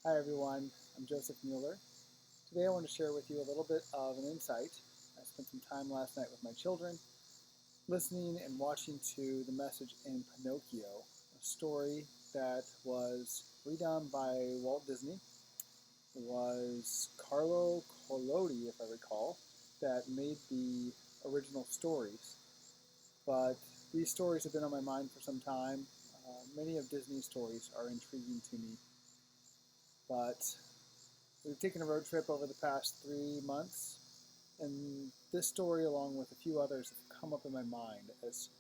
Hi everyone, I'm Joseph Mueller. Today I want to share with you a little bit of an insight. I spent some time last night with my children listening and watching to the message in Pinocchio, a story that was redone by Walt Disney. It was Carlo Collodi, if I recall, that made the original stories. But these stories have been on my mind for some time. Many of Disney's stories are intriguing to me, but we've taken a road trip over the past 3 months, and this story, along with a few others, have come up in my mind as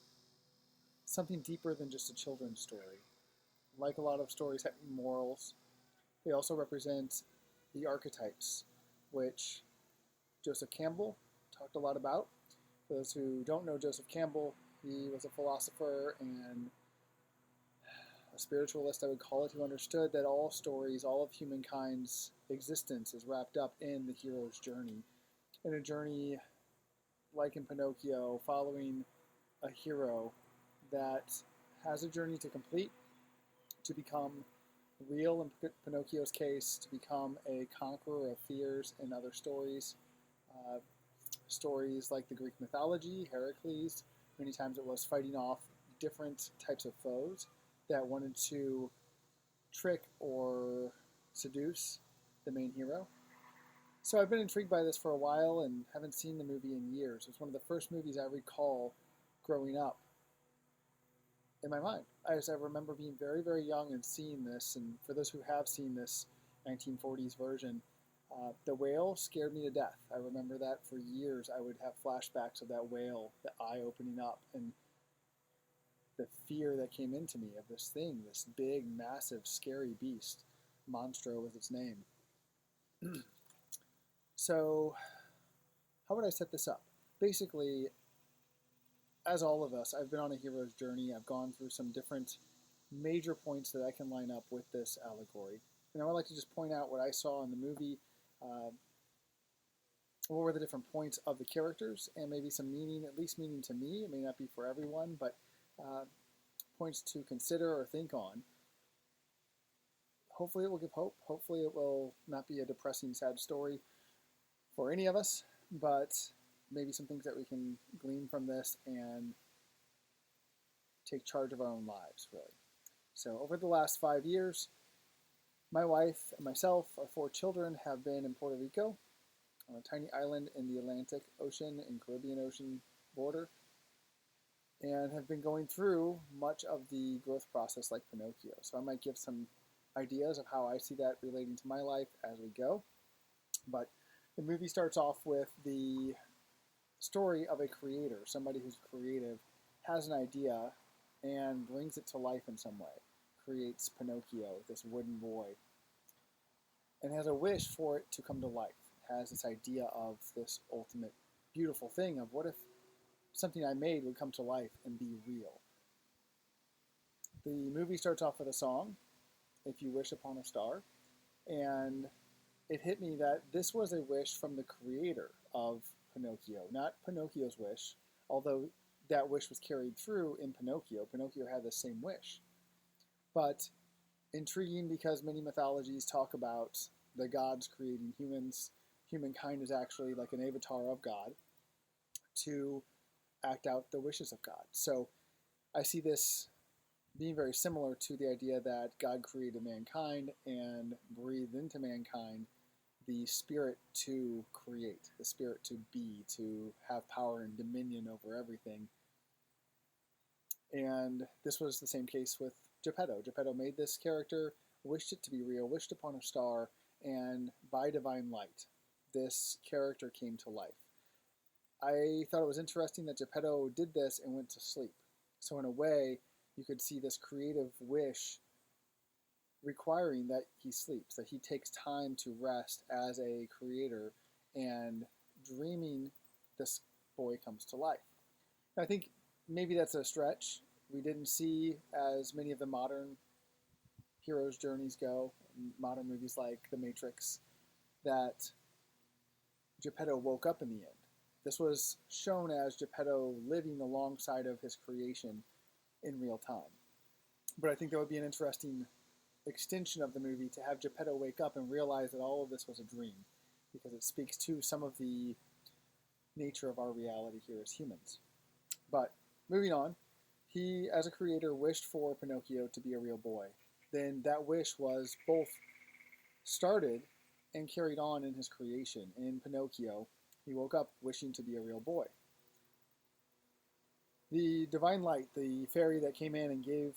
something deeper than just a children's story. Like a lot of stories having morals, they also represent the archetypes, which Joseph Campbell talked a lot about. For those who don't know Joseph Campbell, he was a philosopher and a spiritualist, I would call it, who understood that all stories, all of humankind's existence is wrapped up in the hero's journey. In a journey like in Pinocchio, following a hero that has a journey to complete, to become real in Pinocchio's case, to become a conqueror of fears in other stories. Uh, Stories like the Greek mythology, Heracles, many times it was fighting off different types of foes that wanted to trick or seduce the main hero. So I've been intrigued by this for a while and haven't seen the movie in years. It's one of the first movies I recall growing up in my mind. I remember being very, very young and seeing this. And for those who have seen this 1940s version, the whale scared me to death. I remember that for years. I would have flashbacks of that whale, the eye opening up, and the fear that came into me of this thing, this big, massive, scary beast. Monstro was its name. So, how would I set this up? Basically, as all of us, I've been on a hero's journey. I've gone through some different major points that I can line up with this allegory. And I would like to just point out what I saw in the movie. What were the different points of the characters, and maybe some meaning, at least meaning to me. It may not be for everyone, but points to consider or think on. Hopefully it will give hope. Hopefully it will not be a depressing, sad story for any of us, but maybe some things that we can glean from this and take charge of our own lives, really. So over the last 5 years, my wife and myself, our 4 children, have been in Puerto Rico, on a tiny island in the Atlantic Ocean and Caribbean Ocean border, and have been going through much of the growth process like Pinocchio. So I might give some ideas of how I see that relating to my life as we go. But the movie starts off with the story of a creator, somebody who's creative, has an idea and brings it to life in some way. Creates Pinocchio, this wooden boy, and has a wish for it to come to life. Has this idea of this ultimate beautiful thing of what if something I made would come to life and be real. The movie starts off with a song, If You Wish Upon a Star, and it hit me that this was a wish from the creator of Pinocchio, not Pinocchio's wish, although that wish was carried through in Pinocchio. Pinocchio had the same wish. But intriguing because many mythologies talk about the gods creating humans. Humankind is actually like an avatar of God to act out the wishes of God. So I see this being very similar to the idea that God created mankind and breathed into mankind the spirit to create, the spirit to be, to have power and dominion over everything. And this was the same case with Geppetto. Geppetto made this character, wished it to be real, wished upon a star, and by divine light, this character came to life. I thought it was interesting that Geppetto did this and went to sleep. So in a way, you could see this creative wish requiring that he sleeps, that he takes time to rest as a creator and dreaming this boy comes to life. I think maybe that's a stretch. We didn't see as many of the modern heroes' journeys go, modern movies like The Matrix, that Geppetto woke up in the end. This was shown as Geppetto living alongside of his creation in real time. But I think that would be an interesting extension of the movie to have Geppetto wake up and realize that all of this was a dream, because it speaks to some of the nature of our reality here as humans. But moving on, he, as a creator, wished for Pinocchio to be a real boy. Then that wish was both started and carried on in his creation. In Pinocchio, he woke up wishing to be a real boy. The divine light, the fairy that came in and gave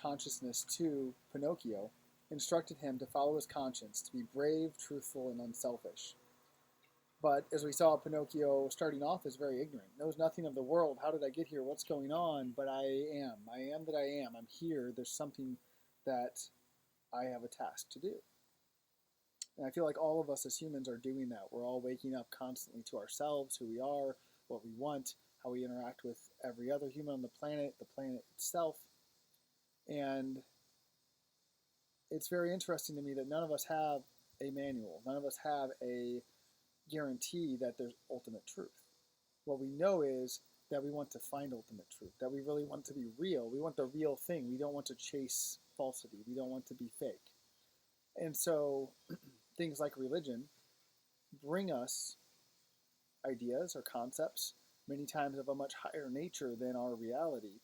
consciousness to Pinocchio, instructed him to follow his conscience, to be brave, truthful, and unselfish. But as we saw, Pinocchio starting off is very ignorant, knows nothing of the world. How did I get here? What's going on? But I am that I am. I'm here. There's something that I have a task to do. And I feel like all of us as humans are doing that. We're all waking up constantly to ourselves, who we are, what we want, how we interact with every other human on the planet itself. And it's very interesting to me that none of us have a manual. None of us have a guarantee that there's ultimate truth. What we know is that we want to find ultimate truth, that we really want to be real. We want the real thing. We don't want to chase falsity. We don't want to be fake. And so things like religion bring us ideas or concepts, many times of a much higher nature than our reality,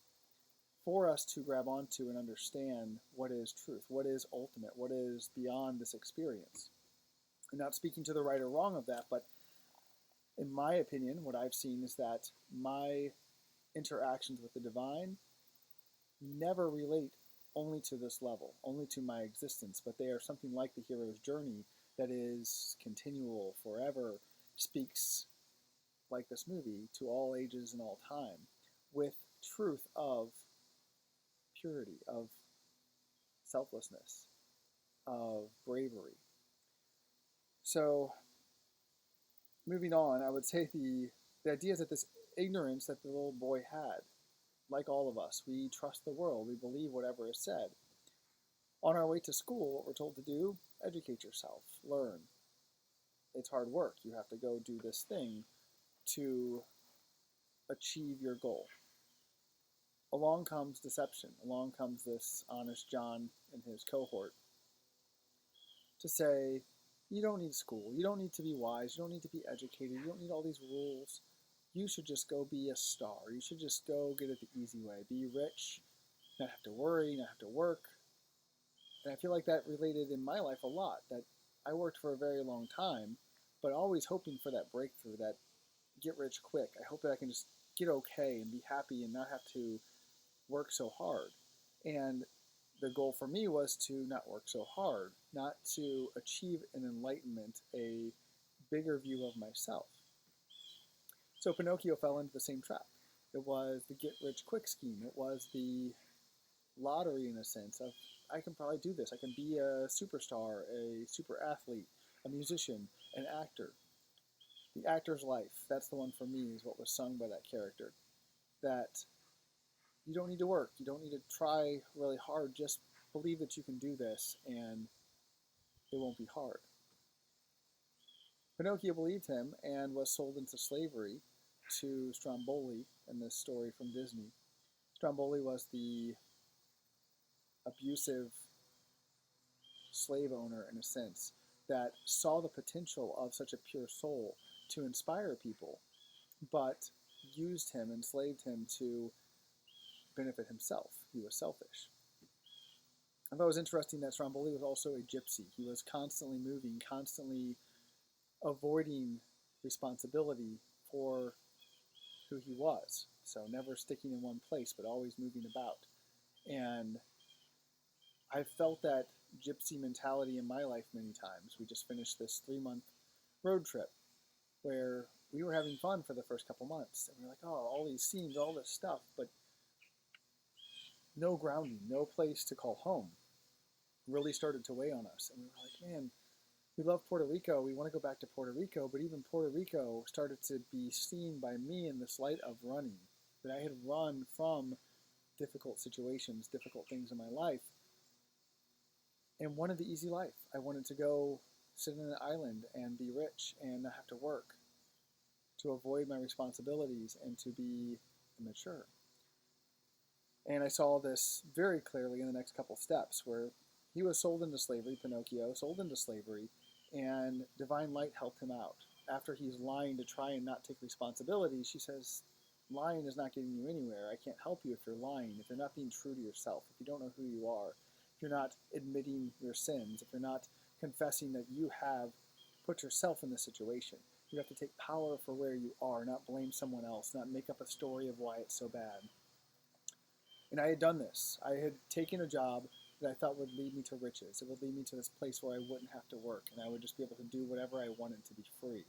for us to grab onto and understand what is truth, what is ultimate, what is beyond this experience. I'm not speaking to the right or wrong of that, but in my opinion, what I've seen is that my interactions with the divine never relate only to this level, only to my existence, but they are something like the hero's journey that is continual, forever, speaks, like this movie, to all ages and all time, with truth of purity, of selflessness, of bravery. So, moving on, I would say the idea is that this ignorance that the little boy had, like all of us, we trust the world, we believe whatever is said. On our way to school, what we're told to do, educate yourself, learn. It's hard work. You have to go do this thing to achieve your goal. Along comes deception. Along comes this honest John and his cohort to say, you don't need school. You don't need to be wise. You don't need to be educated. You don't need all these rules. You should just go be a star. You should just go get it the easy way. Be rich, not have to worry, not have to work. And I feel like that related in my life a lot, that I worked for a very long time, but always hoping for that breakthrough, that get rich quick. I hope that I can just get okay and be happy and not have to work so hard. And the goal for me was to not work so hard, not to achieve an enlightenment, a bigger view of myself. So Pinocchio fell into the same trap. It was the get-rich-quick scheme. It was the lottery, in a sense, of I can probably do this. I can be a superstar, a super athlete, a musician, an actor. The actor's life, that's the one for me, is what was sung by that character. That you don't need to work. You don't need to try really hard. Just believe that you can do this, and it won't be hard. Pinocchio believed him and was sold into slavery to Stromboli in this story from Disney. Stromboli was the abusive slave owner, in a sense, that saw the potential of such a pure soul to inspire people, but used him, enslaved him to benefit himself. He was selfish. I thought it was interesting that Stromboli was also a gypsy. He was constantly moving, constantly avoiding responsibility for who he was. So never sticking in one place, but always moving about. And I felt that gypsy mentality in my life many times. We just finished this 3-month road trip where we were having fun for the first couple months. And we were like, oh, all these scenes, all this stuff, but no grounding, no place to call home really started to weigh on us. And we were like, man, we love Puerto Rico. We want to go back to Puerto Rico, but even Puerto Rico started to be seen by me in this light of running, that I had run from difficult situations, difficult things in my life, and wanted the easy life. I wanted to go sit on an island and be rich and not have to work, to avoid my responsibilities and to be immature. And I saw this very clearly in the next couple steps, where he was sold into slavery, Pinocchio, sold into slavery, and divine light helped him out. After he's lying to try and not take responsibility, she says, lying is not getting you anywhere. I can't help you if you're lying, if you're not being true to yourself, if you don't know who you are, if you're not admitting your sins, if you're not confessing that you have put yourself in this situation. You have to take power for where you are, not blame someone else, not make up a story of why it's so bad. And I had done this. I had taken a job that I thought would lead me to riches. It would lead me to this place where I wouldn't have to work, and I would just be able to do whatever I wanted to be free.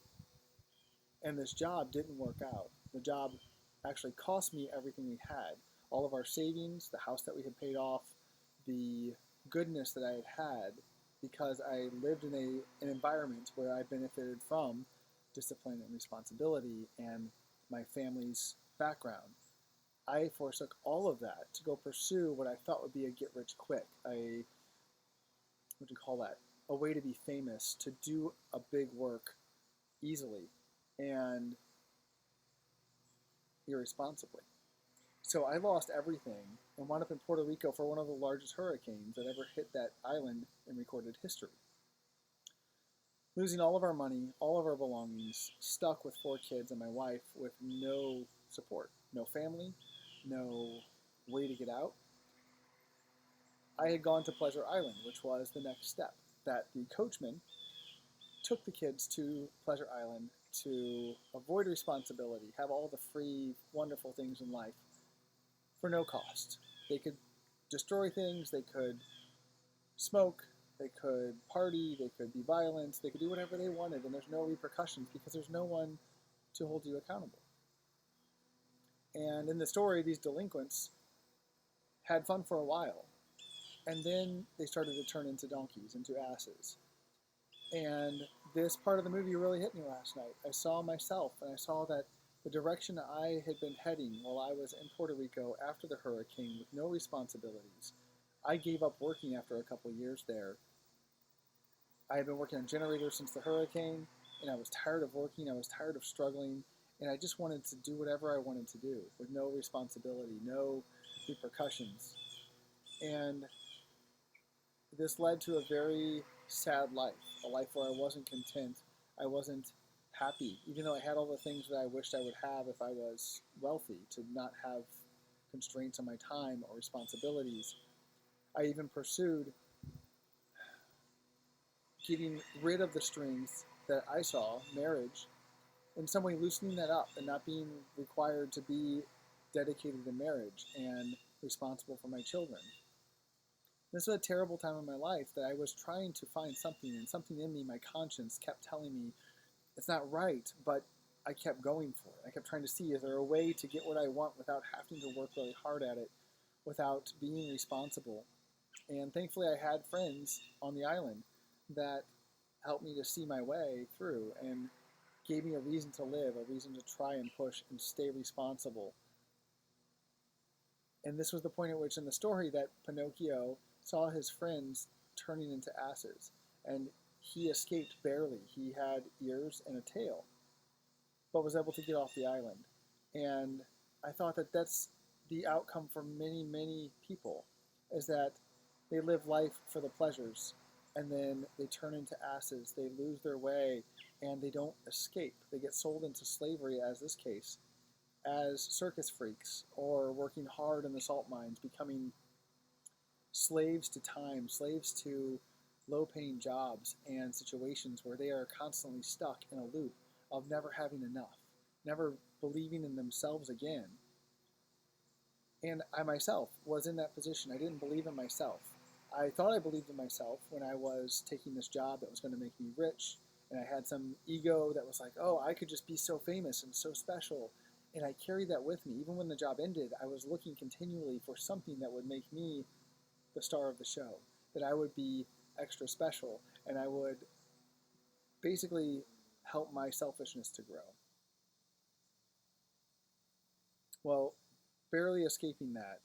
And this job didn't work out. The job actually cost me everything we had. All of our savings, the house that we had paid off, the goodness that I had because I lived in an environment where I benefited from discipline and responsibility and my family's background. I forsook all of that to go pursue what I thought would be a get rich quick, what do you call that? A way to be famous, to do a big work easily and irresponsibly. So I lost everything and wound up in Puerto Rico for one of the largest hurricanes that ever hit that island in recorded history. Losing all of our money, all of our belongings, stuck with 4 kids and my wife with no support, no family, no way to get out. I had gone to Pleasure Island, which was the next step, that the coachman took the kids to Pleasure Island to avoid responsibility, have all the free, wonderful things in life for no cost. They could destroy things, they could smoke, they could party, they could be violent, they could do whatever they wanted, and there's no repercussions because there's no one to hold you accountable. And in the story, these delinquents had fun for a while, and then they started to turn into donkeys, into asses. And this part of the movie really hit me last night. I saw myself, and I saw that the direction I had been heading while I was in Puerto Rico after the hurricane with no responsibilities. I gave up working after a couple years there. I had been working on generators since the hurricane, and I was tired of working, I was tired of struggling, and I just wanted to do whatever I wanted to do with no responsibility, no repercussions. And this led to a very sad life, a life where I wasn't content, I wasn't happy, even though I had all the things that I wished I would have if I was wealthy, to not have constraints on my time or responsibilities. I even pursued getting rid of the strings that I saw, marriage, in some way loosening that up and not being required to be dedicated to marriage and responsible for my children. This was a terrible time in my life that I was trying to find something, and something in me, my conscience, kept telling me it's not right, but I kept going for it. I kept trying to see, is there a way to get what I want without having to work really hard at it, without being responsible? And thankfully I had friends on the island that helped me to see my way through and gave me a reason to live, a reason to try and push and stay responsible. And this was the point at which in the story that Pinocchio saw his friends turning into asses, and he escaped barely. He had ears and a tail, but was able to get off the island. And I thought that that's the outcome for many, many people, is that they live life for the pleasures, and then they turn into asses, they lose their way, and they don't escape. They get sold into slavery, as this case, as circus freaks, or working hard in the salt mines, becoming slaves to time, slaves to low-paying jobs and situations where they are constantly stuck in a loop of never having enough, never believing in themselves again. And I myself was in that position. I didn't believe in myself. I thought I believed in myself when I was taking this job that was going to make me rich, and I had some ego that was like, oh, I could just be so famous and so special. And I carried that with me. Even when the job ended, I was looking continually for something that would make me the star of the show, that I would be extra special, and I would basically help my selfishness to grow. Well, barely escaping that,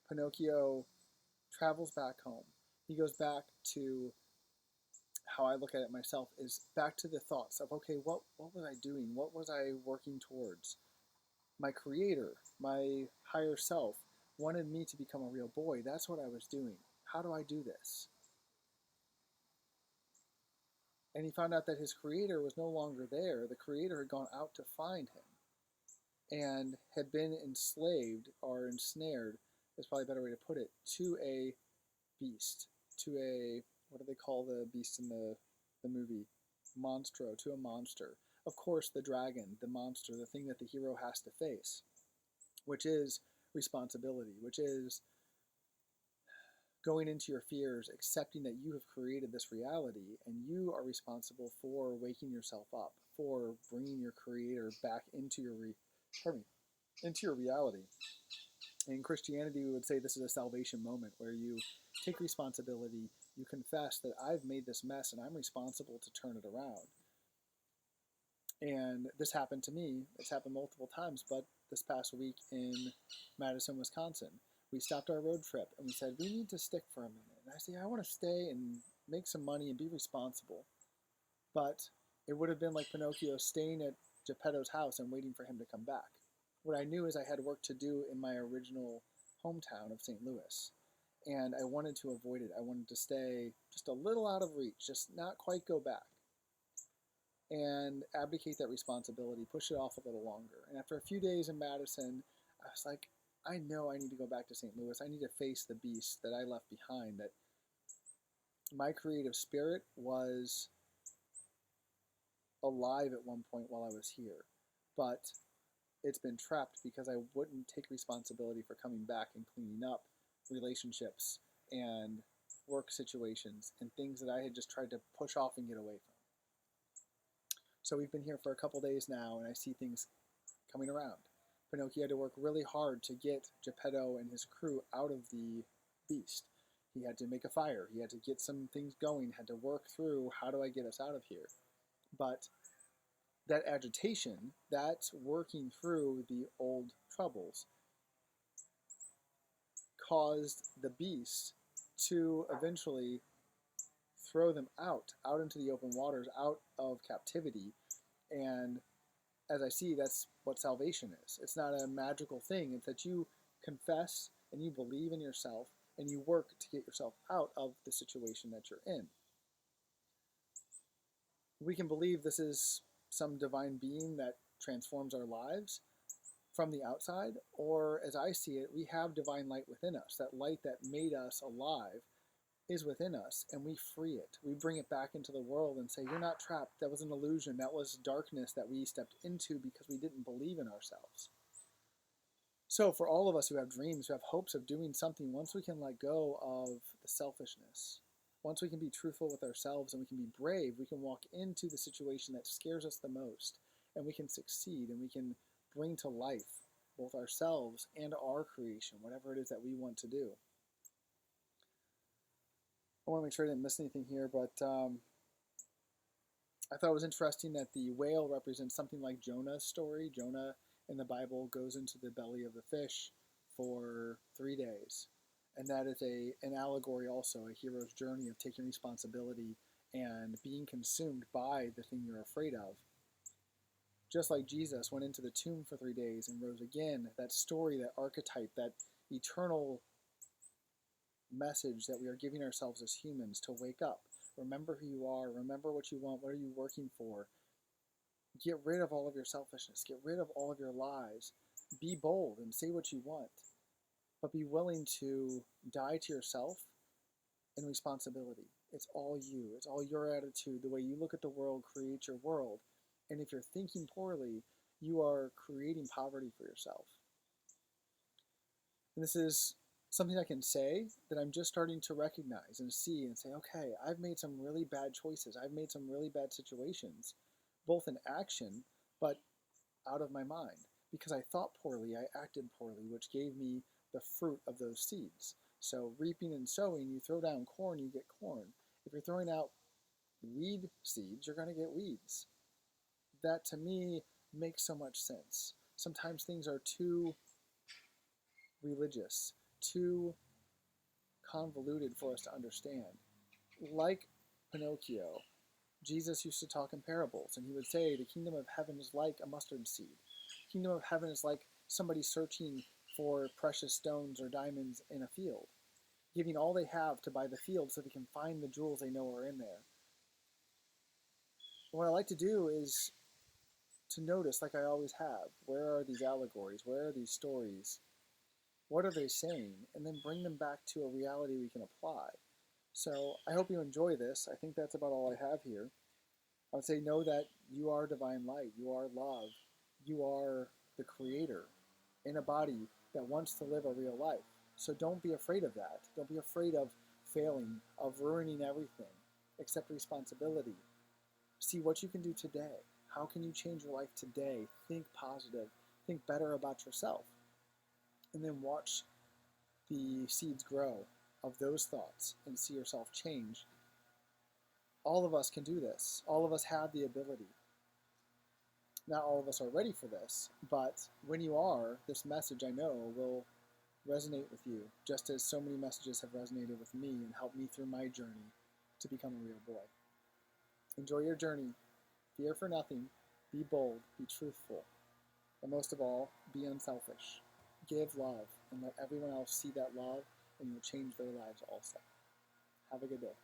Pinocchio travels back home. He goes back to how I look at it myself, is back to the thoughts of, okay, what was I doing? What was I working towards? My creator, my higher self, wanted me to become a real boy. That's what I was doing. How do I do this? And he found out that his creator was no longer there. The creator had gone out to find him and had been enslaved or ensnared, is probably a better way to put it, to a beast, to a, what do they call the beast in the movie? Monstro, to a monster. Of course, the dragon, the monster, the thing that the hero has to face, which is responsibility, which is going into your fears, accepting that you have created this reality and you are responsible for waking yourself up, for bringing your creator back into your into your reality. In Christianity, we would say this is a salvation moment where you take responsibility, you confess that I've made this mess and I'm responsible to turn it around. And this happened to me. It's happened multiple times, but this past week in Madison, Wisconsin, we stopped our road trip and we said, we need to stick for a minute. And I said, I want to stay and make some money and be responsible. But it would have been like Pinocchio staying at Geppetto's house and waiting for him to come back. What I knew is I had work to do in my original hometown of St. Louis. And I wanted to avoid it. I wanted to stay just a little out of reach, just not quite go back. And abdicate that responsibility, push it off a little longer. And after a few days in Madison, I was like, I know I need to go back to St. Louis. I need to face the beast that I left behind, that my creative spirit was alive at one point while I was here. But it's been trapped because I wouldn't take responsibility for coming back and cleaning up relationships and work situations and things that I had just tried to push off and get away from. So we've been here for a couple days now, and I see things coming around. Pinocchio had to work really hard to get Geppetto and his crew out of the beast. He had to make a fire. He had to get some things going, had to work through, how do I get us out of here? But that agitation, that working through the old troubles, caused the beast to eventually throw them out into the open waters, out of captivity. And as I see, that's what salvation is. It's not a magical thing. It's that you confess and you believe in yourself and you work to get yourself out of the situation that you're in. We can believe this is some divine being that transforms our lives from the outside, or as I see it, we have divine light within us. That light that made us alive is within us, and we free it. We bring it back into the world and say, you're not trapped. That was an illusion. That was darkness that we stepped into because we didn't believe in ourselves. So for all of us who have dreams, who have hopes of doing something, once we can let go of the selfishness, once we can be truthful with ourselves and we can be brave, we can walk into the situation that scares us the most, and we can succeed, and we can bring to life both ourselves and our creation, whatever it is that we want to do. I want to make sure I didn't miss anything here, but I thought it was interesting that the whale represents something like Jonah's story. Jonah in the Bible goes into the belly of the fish for 3 days. And that is an allegory also, a hero's journey of taking responsibility and being consumed by the thing you're afraid of. Just like Jesus went into the tomb for 3 days and rose again, that story, that archetype, that eternal message that we are giving ourselves as humans to wake up. Remember who you are. Remember what you want. What are you working for? Get rid of all of your selfishness. Get rid of all of your lies. Be bold and say what you want. But be willing to die to yourself in responsibility. It's all you. It's all your attitude. The way you look at the world creates your world. And if you're thinking poorly, you are creating poverty for yourself. And this is something I can say that I'm just starting to recognize and see and say, okay, I've made some really bad choices. I've made some really bad situations, both in action, but out of my mind. Because I thought poorly, I acted poorly, which gave me the fruit of those seeds. So reaping and sowing, you throw down corn, you get corn. If you're throwing out weed seeds, you're going to get weeds. That, to me, makes so much sense. Sometimes things are too religious, too convoluted for us to understand. Like Pinocchio, Jesus used to talk in parables, and he would say, the kingdom of heaven is like a mustard seed. The kingdom of heaven is like somebody searching for precious stones or diamonds in a field. giving all they have to buy the field so they can find the jewels they know are in there. What I like to do is to notice, like I always have, where are these allegories? Where are these stories? What are they saying? And then bring them back to a reality we can apply. So I hope you enjoy this. I think that's about all I have here. I would say know that you are divine light. You are love. You are the creator in a body that wants to live a real life. So don't be afraid of that. Don't be afraid of failing, of ruining everything. Accept responsibility. See what you can do today. How can you change your life today? Think positive. Think better about yourself. And then watch the seeds grow of those thoughts and see yourself change. All of us can do this. All of us have the ability. Not all of us are ready for this, but when you are, this message I know will resonate with you, just as so many messages have resonated with me and helped me through my journey to become a real boy. Enjoy your journey. Fear for nothing. Be bold. Be truthful. And most of all, be unselfish. Give love and let everyone else see that love, and you'll change their lives also. Have a good day.